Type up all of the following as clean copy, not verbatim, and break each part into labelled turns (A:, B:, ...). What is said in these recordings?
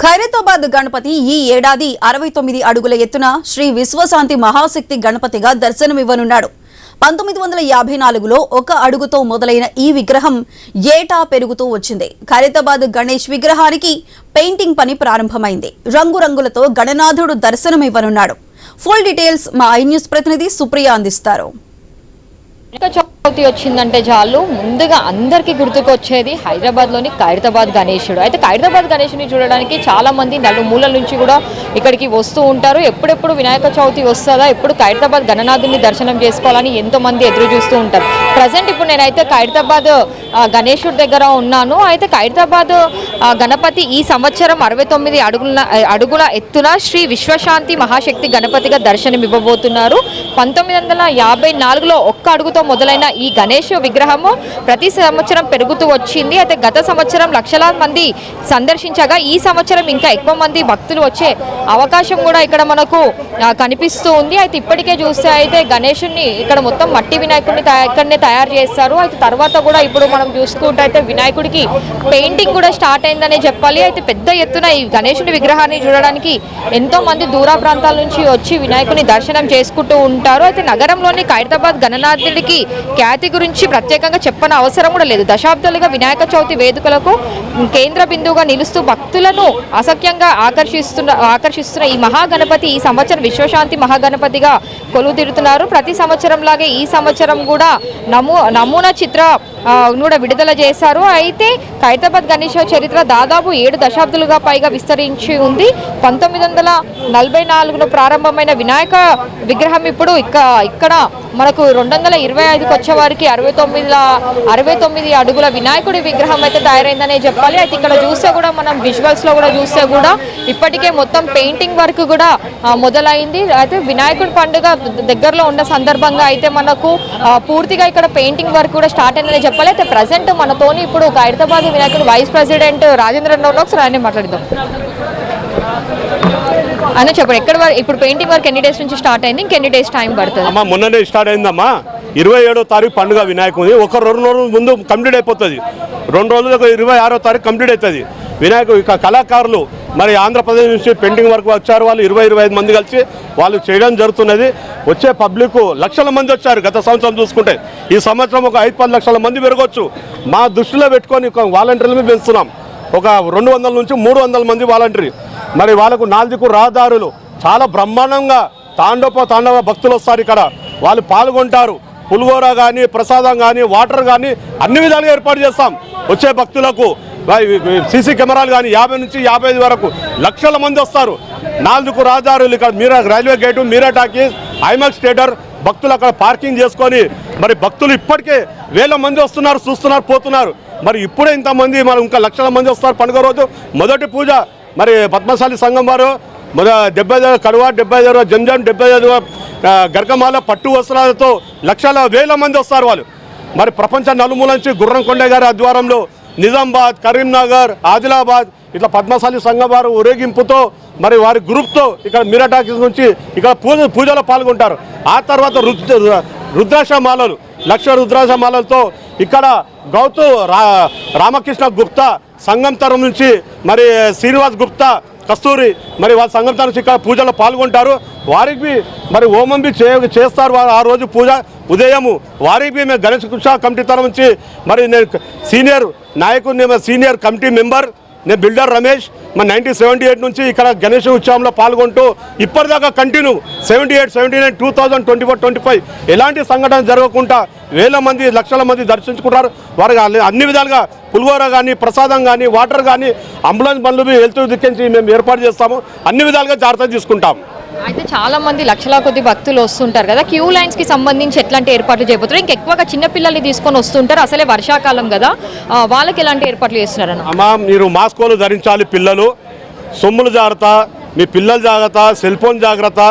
A: ఖైరతాబాద్ గణపతి ఈ ఏడాది 69 అడుగుల ఎత్తున శ్రీ విశ్వశాంతి మహాశక్తి గణపతిగా దర్శనమివ్వనున్నాడు. 1954లో 1 అడుగుతో మొదలైన ఈ విగ్రహం ఏటా పెరుగుతూ వచ్చింది. ఖైరతాబాద్ గణేష్ విగ్రహానికి పెయింటింగ్ పని ప్రారంభమైంది. రంగురంగులతో గణనాథుడు దర్శనమివ్వనున్నాడు. ఫుల్ డీటెయిల్స్ మా ఐ న్యూస్ ప్రతినిధి సుప్రియ అందిస్తారు.
B: చవితి వచ్చిందంటే చాలు ముందుగా అందరికీ గుర్తుకొచ్చేది హైదరాబాద్లోని ఖైరతాబాద్ గణేశుడు. అయితే ఖైరతాబాద్ గణేశుని చూడడానికి చాలా మంది నలుమూలల నుంచి కూడా ఇక్కడికి వస్తూ ఉంటారు. ఎప్పుడెప్పుడు వినాయక చవితి వస్తుందా, ఎప్పుడు ఖైరతాబాద్ గణనాథుని దర్శనం చేసుకోవాలని ఎంతో మంది ఎదురు చూస్తూ ఉంటారు. ప్రజెంట్ ఇప్పుడు నేనైతే ఖైరతాబాద్ గణేశుడి దగ్గర ఉన్నాను. అయితే ఖైరతాబాద్ గణపతి ఈ సంవత్సరం 69 అడుగుల ఎత్తున శ్రీ విశ్వశాంతి మహాశక్తి గణపతిగా దర్శనం ఇవ్వబోతున్నారు. 1954లో 1 అడుగుతో మొదలైన ఈ గణేష్ విగ్రహము ప్రతి సంవత్సరం పెరుగుతూ వచ్చింది. అయితే గత సంవత్సరం లక్షలాది మంది సందర్శించగా ఈ సంవత్సరం ఇంకా ఎక్కువ మంది భక్తులు వచ్చే అవకాశం కూడా ఇక్కడ మనకు కనిపిస్తూ ఉంది. అయితే ఇప్పటికే చూస్తే అయితే గణేషుని ఇక్కడ మొత్తం మట్టి వినాయకుడిని ఇక్కడనే తయారు చేస్తారు. అయితే తర్వాత కూడా ఇప్పుడు మనం చూసుకుంటే అయితే వినాయకుడికి పెయింటింగ్ కూడా స్టార్ట్ అయిందనే చెప్పాలి. అయితే పెద్ద ఎత్తున ఈ గణేషుని విగ్రహాన్ని చూడడానికి ఎంతో మంది దూర ప్రాంతాల నుంచి వచ్చి వినాయకుని దర్శనం చేసుకుంటూ ఉంటారు. అయితే నగరంలోని ఖైరతాబాద్ గణనాథుడికి ఖ్యాతి గురించి ప్రత్యేకంగా చెప్పని అవసరం కూడా లేదు. దశాబ్దాలుగా వినాయక చవితి వేడుకలకు కేంద్ర బిందువుగా నిలుస్తూ భక్తులను అసఖ్యంగా ఆకర్షిస్తున్న ఈ మహాగణపతి ఈ సంవత్సరం విశ్వశాంతి మహాగణపతిగా కొలువుతీరుతున్నారు. ప్రతి సంవత్సరం లాగే ఈ సంవత్సరం కూడా నమూనా చిత్ర కూడా విడుదల చేశారు. అయితే ఖైరతాబాద్ గణేష్ చరిత్ర దాదాపు 7 దశాబ్దాలుగా పైగా విస్తరించి ఉంది. 1944లో ప్రారంభమైన వినాయక విగ్రహం ఇప్పుడు ఇక్కడ మనకు 2025కి వచ్చే వారికి 69 అడుగుల వినాయకుడి విగ్రహం అయితే తయారైందనే చెప్పాలి. అయితే ఇక్కడ చూస్తే కూడా మనం విజువల్స్లో కూడా చూస్తే కూడా ఇప్పటికే మొత్తం పెయింటింగ్ వర్క్ కూడా మొదలైంది. అయితే వినాయకుడి పండుగ దగ్గరలో ఉన్న సందర్భంగా అయితే మనకు పూర్తిగా ఇక్కడ పెయింటింగ్ వర్క్ కూడా స్టార్ట్ అయిందనే చెప్పాలి. అయితే ప్రజెంట్ మనతోని ఇప్పుడు ఖైరతాబాద్ వినాయకుడి వైస్ ప్రెసిడెంట్ రాజేంద్రన్ ఒకసారి ఆయన మాట్లాడదాం. అన్న చెప్పండి, ఎక్కడ ఇప్పుడు పెయింటింగ్ వర్క్ ఎన్ని డేస్ నుంచి స్టార్ట్ అయింది, ఇంకెన్ని డేస్ టైం పడుతుంది?
C: అమ్మా మొన్ననే స్టార్ట్ అయిందమ్మా. 27వ తారీఖు పండుగ వినాయకుడి, 2 రోజుల ముందు కంప్లీట్ అయిపోతుంది. 2 రోజులకు 26వ తారీఖు కంప్లీట్ అవుతుంది. వినాయకుడు ఇక కళాకారులు మరి ఆంధ్రప్రదేశ్ నుంచి పెయింటింగ్ వర్క్ వచ్చారు. వాళ్ళు 20-25 మంది కలిసి వాళ్ళు చేయడం జరుగుతున్నది. వచ్చే పబ్లిక్ లక్షల మంది వచ్చారు. గత సంవత్సరం చూసుకుంటే ఈ సంవత్సరం ఒక 5-10 లక్షల మంది పెరగవచ్చు. మా దృష్టిలో పెట్టుకొని వాలంటీర్లు పెంచుతున్నాం. ఒక 200 నుంచి 300 మంది వాలంటీర్. మరి వాళ్ళకు 4 రహదారులు చాలా బ్రహ్మాండంగా తాండవ భక్తులు వస్తారు. ఇక్కడ వాళ్ళు పాల్గొంటారు. పులిహోర కానీ, ప్రసాదం కానీ, వాటర్ కానీ అన్ని విధాలుగా ఏర్పాటు చేస్తాం. వచ్చే భక్తులకు సీసీ కెమెరాలు కానీ 50 నుంచి 55 వరకు లక్షల మంది వస్తారు. 4 రహదారులు ఇక్కడ రైల్వే గేటు, మీరా టాకీస్, ఐమాక్స్ థియేటర్, భక్తులు అక్కడ పార్కింగ్ చేసుకొని మరి భక్తులు ఇప్పటికే వేల మంది వస్తున్నారు, చూస్తున్నారు, పోతున్నారు. మరి ఇప్పుడే ఇంతమంది మరి ఇంకా లక్షల మంది వస్తారు. పండుగ రోజు మొదటి పూజ మరి పద్మశాలి సంఘం వారు 75 కడువ, 75 జంజం, 75 గర్గమాల పట్టు వస్త్రాలతో వేల మంది వస్తారు. వాళ్ళు మరి ప్రపంచ నలుమూల నుంచి గుర్రంకొండ గారి ఆధ్వర్యంలో నిజామాబాద్, కరీంనగర్, ఆదిలాబాద్ ఇట్లా పద్మశాలి సంఘం వారు ఊరేగింపుతో మరి వారి గ్రూప్తో ఇక్కడ మీరా టాకీస్ నుంచి ఇక్కడ పూజలో పాల్గొంటారు. ఆ తర్వాత రుద్రాక్షమాలలు, 1,00,000 రుద్రాక్షమాలలతో ఇక్కడ గౌతు రామకృష్ణ గుప్తా సంఘం తరం నుంచి మరి శ్రీనివాస్ గుప్తా కస్తూరి మరి వాళ్ళ సంఘం తరం నుంచి ఇక్కడ పూజలో పాల్గొంటారు. వారికి మరి హోమం చేస్తారు. ఆ రోజు పూజ ఉదయము వారికి మేము గణేష్ ఉత్సవ కమిటీ తరం నుంచి మరి నేను సీనియర్ నాయకుడిని, సీనియర్ కమిటీ మెంబర్, నేను బిల్డర్ రమేష్. మన 1978 నుంచి ఇక్కడ గణేష్ ఉత్సవంలో పాల్గొంటూ ఇప్పటిదాకా కంటిన్యూ 78, 79, 2024, 25 ఎలాంటి సంఘటన జరగకుండా వేల మంది, లక్షల మంది దర్శించుకుంటారు. వారికి అన్ని విధాలుగా పులిహోర కానీ, ప్రసాదం కానీ, వాటర్ కానీ, అంబులెన్స్ బండ్లు హెల్త్ దిక్కించి మేము ఏర్పాటు చేస్తాము. అన్ని విధాలుగా జాగ్రత్త తీసుకుంటాం.
B: అయితే చాలా మంది లక్షల కొద్ది భక్తులు వస్తుంటారు కదా, క్యూ లైన్స్ కి సంబంధించి ఎట్లాంటి ఏర్పాట్లు చేయబోతున్నారు? ఇంకెక్కువగా చిన్నపిల్లల్ని తీసుకొని వస్తుంటారు, అసలే వర్షాకాలం కదా, వాళ్ళకి ఎలాంటి ఏర్పాట్లు చేస్తున్నారన్న?
C: అమ్మా మీరు మాస్కోలు ధరించాలి. పిల్లలు సొమ్ములు జాగ్రత్త, మీ పిల్లలు జాగ్రత్త, సెల్ ఫోన్ జాగ్రత్త.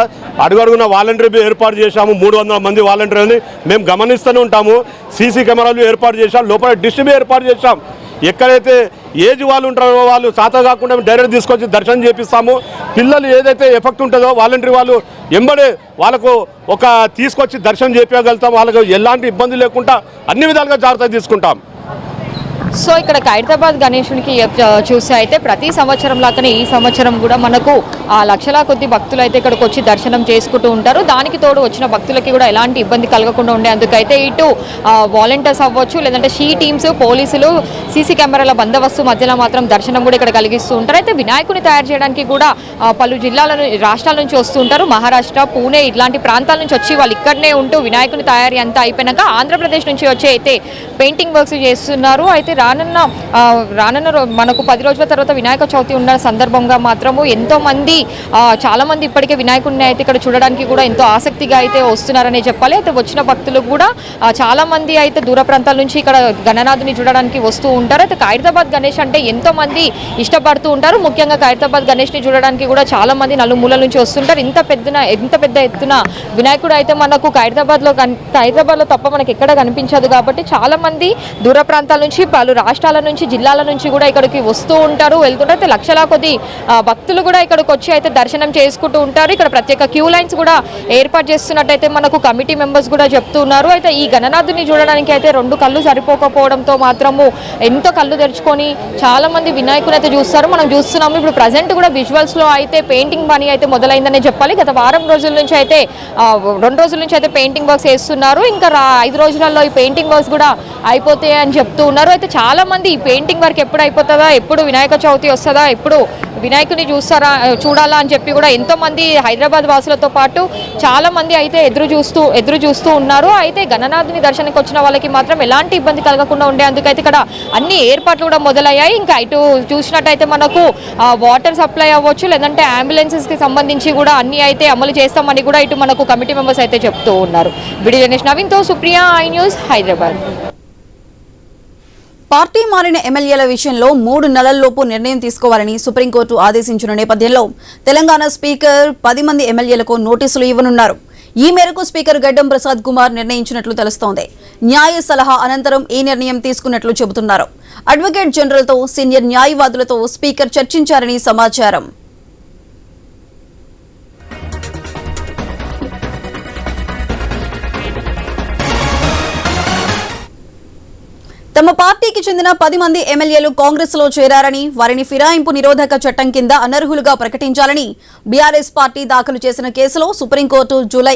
C: అడుగడుగున వాలంటీర్ ఏర్పాటు చేశాము. 300 మంది వాలంటీర్ని మేము గమనిస్తూనే ఉంటాము. సీసీ కెమెరాలు ఏర్పాటు చేశాం. లోపల డిస్ట్రిబ్యూ ఏర్పాటు చేశాం. ఎక్కడైతే ఏజ్ వాళ్ళు ఉంటారో వాళ్ళు చేత కాకుండా డైరెక్ట్ తీసుకొచ్చి దర్శనం చేపిస్తాము. పిల్లలు ఏదైతే ఎఫెక్ట్ ఉంటుందో వాలంటీర్ వాళ్ళు ఎంబడే వాళ్ళకు ఒక తీసుకొచ్చి దర్శనం చేపించగలుగుతాం. వాళ్ళకు ఎలాంటి ఇబ్బంది లేకుండా అన్ని విధాలుగా జాగ్రత్త తీసుకుంటాం.
B: సో ఇక్కడ ఖైరతాబాద్ గణేశునికి చూస్తే అయితే ప్రతి సంవత్సరం లాగానే ఈ సంవత్సరం కూడా మనకు ఆ లక్షల కొద్ది భక్తులు అయితే ఇక్కడికి వచ్చి దర్శనం చేసుకుంటూ ఉంటారు. దానికి తోడు వచ్చిన భక్తులకి కూడా ఎలాంటి ఇబ్బంది కలగకుండా ఉండేందుకైతే ఇటు వాలంటీర్స్ అవ్వచ్చు, లేదంటే షీ టీమ్స్, పోలీసులు, సీసీ కెమెరాల బందోబస్తు మధ్యలో మాత్రం దర్శనం కూడా ఇక్కడ కలిగిస్తూ ఉంటారు. అయితే వినాయకుని తయారు చేయడానికి కూడా పలు రాష్ట్రాల నుంచి వస్తూ ఉంటారు. మహారాష్ట్ర, పూణే ఇట్లాంటి ప్రాంతాల నుంచి వచ్చి వాళ్ళు ఇక్కడనే ఉంటూ వినాయకుని తయారీ అంతా అయిపోయినాక ఆంధ్రప్రదేశ్ నుంచి వచ్చి అయితే పెయింటింగ్ వర్క్స్ చేస్తున్నారు. అయితే రానున్న మనకు 10 రోజుల తర్వాత వినాయక చవితి ఉన్న సందర్భంగా మాత్రము ఎంతో మంది చాలా మంది ఇప్పటికే వినాయకుడిని అయితే ఇక్కడ చూడడానికి కూడా ఎంతో ఆసక్తిగా అయితే వస్తున్నారనే చెప్పాలి. అయితే వచ్చిన భక్తులు కూడా చాలా మంది అయితే దూర ప్రాంతాల నుంచి ఇక్కడ గణనాథుని చూడడానికి వస్తూ ఉంటారు. అయితే ఖైరతాబాద్ గణేష్ అంటే ఎంతో మంది ఇష్టపడుతూ ఉంటారు. ముఖ్యంగా ఖైరతాబాద్ గణేష్ని చూడడానికి కూడా చాలా మంది నలుమూలల నుంచి వస్తుంటారు. ఇంత పెద్ద ఎత్తున వినాయకుడు అయితే మనకు ఖైరతాబాద్లో తప్ప మనకి ఎక్కడ కనిపించదు. కాబట్టి చాలా మంది దూర ప్రాంతాల నుంచి, పలు రాష్ట్రాల నుంచి, జిల్లాల నుంచి కూడా ఇక్కడికి వస్తూ ఉంటారు, వెళ్తుంటారు. అయితే లక్షల కొద్ది భక్తులు కూడా ఇక్కడికి వచ్చి అయితే దర్శనం చేసుకుంటూ ఉంటారు. ఇక్కడ ప్రత్యేక క్యూ లైన్స్ కూడా ఏర్పాటు చేస్తున్నట్టయితే మనకు కమిటీ మెంబర్స్ కూడా చెప్తున్నారు. అయితే ఈ గణనాథుని చూడడానికి అయితే 2 కళ్ళు సరిపోకపోవడంతో మాత్రము ఎంతో కళ్ళు తెరుచుకొని చాలా మంది వినాయకుని అయితే చూస్తారు. మనం చూస్తున్నాము ఇప్పుడు ప్రజెంట్ కూడా విజువల్స్ లో అయితే పెయింటింగ్ పని అయితే మొదలైందనే చెప్పాలి. గత 2 రోజుల నుంచి అయితే పెయింటింగ్ వర్క్స్ వేస్తున్నారు. ఇంకా 5 రోజులలో ఈ పెయింటింగ్ వర్క్స్ కూడా అయిపోతాయి అని చెప్తూ ఉన్నారు. అయితే చాలా మంది ఈ పెయింటింగ్ వర్క్ ఎప్పుడు అయిపోతుందా, ఎప్పుడు వినాయక చవితి వస్తుందా, ఎప్పుడు వినాయకుని చూడాలా అని చెప్పి కూడా ఎంతో మంది హైదరాబాద్ వాసులతో పాటు చాలా మంది అయితే ఎదురు చూస్తూ ఉన్నారు. అయితే గణనాథుని దర్శనానికి వచ్చిన వాళ్ళకి మాత్రం ఎలాంటి ఇబ్బంది కలగకుండా ఉండేందుకైతే ఇక్కడ అన్ని ఏర్పాట్లు కూడా మొదలయ్యాయి. ఇంకా ఇటు చూసినట్టయితే మనకు వాటర్ సప్లై అవ్వచ్చు, లేదంటే అంబులెన్సెస్ కి సంబంధించి కూడా అన్ని అయితే అమలు చేస్తామని కూడా ఇటు మనకు కమిటీ మెంబర్స్ అయితే చెప్తూ ఉన్నారు. వీడియో జర్నలిస్ట్ నవీన్తో Supriya, I News, Hyderabad.
A: Party మారిన ఎమ్మెల్యేల విషయంలో 3 నెలల్లోపు నిర్ణయం తీసుకోవాలని సుప్రీంకోర్టు ఆదేశించిన నేపథ్యంలో తెలంగాణ స్పీకర్ 10 మంది ఎమ్మెల్యేలకు నోటీసులు ఇవ్వనున్నారు. ఈ మేరకు స్పీకర్ గడ్డం ప్రసాద్ కుమార్ నిర్ణయించినట్లు తెలుస్తోంది. న్యాయ సలహా అనంతరం ఈ నిర్ణయం తీసుకున్నట్లు చెబుతున్నారు. అడ్వకేట్ జనరల్తో, సీనియర్ న్యాయవాదులతో స్పీకర్ చర్చించారని సమాచారం. తమ పార్టీకి చెందిన 10 మంది ఎమ్మెల్యేలు కాంగ్రెస్ లో చేరారని, వారిని ఫిరాయింపు నిరోధక చట్టం కింద అనర్హులుగా ప్రకటించాలని బీఆర్ఎస్ పార్టీ దాఖలు చేసిన కేసులో సుప్రీంకోర్టు జూలై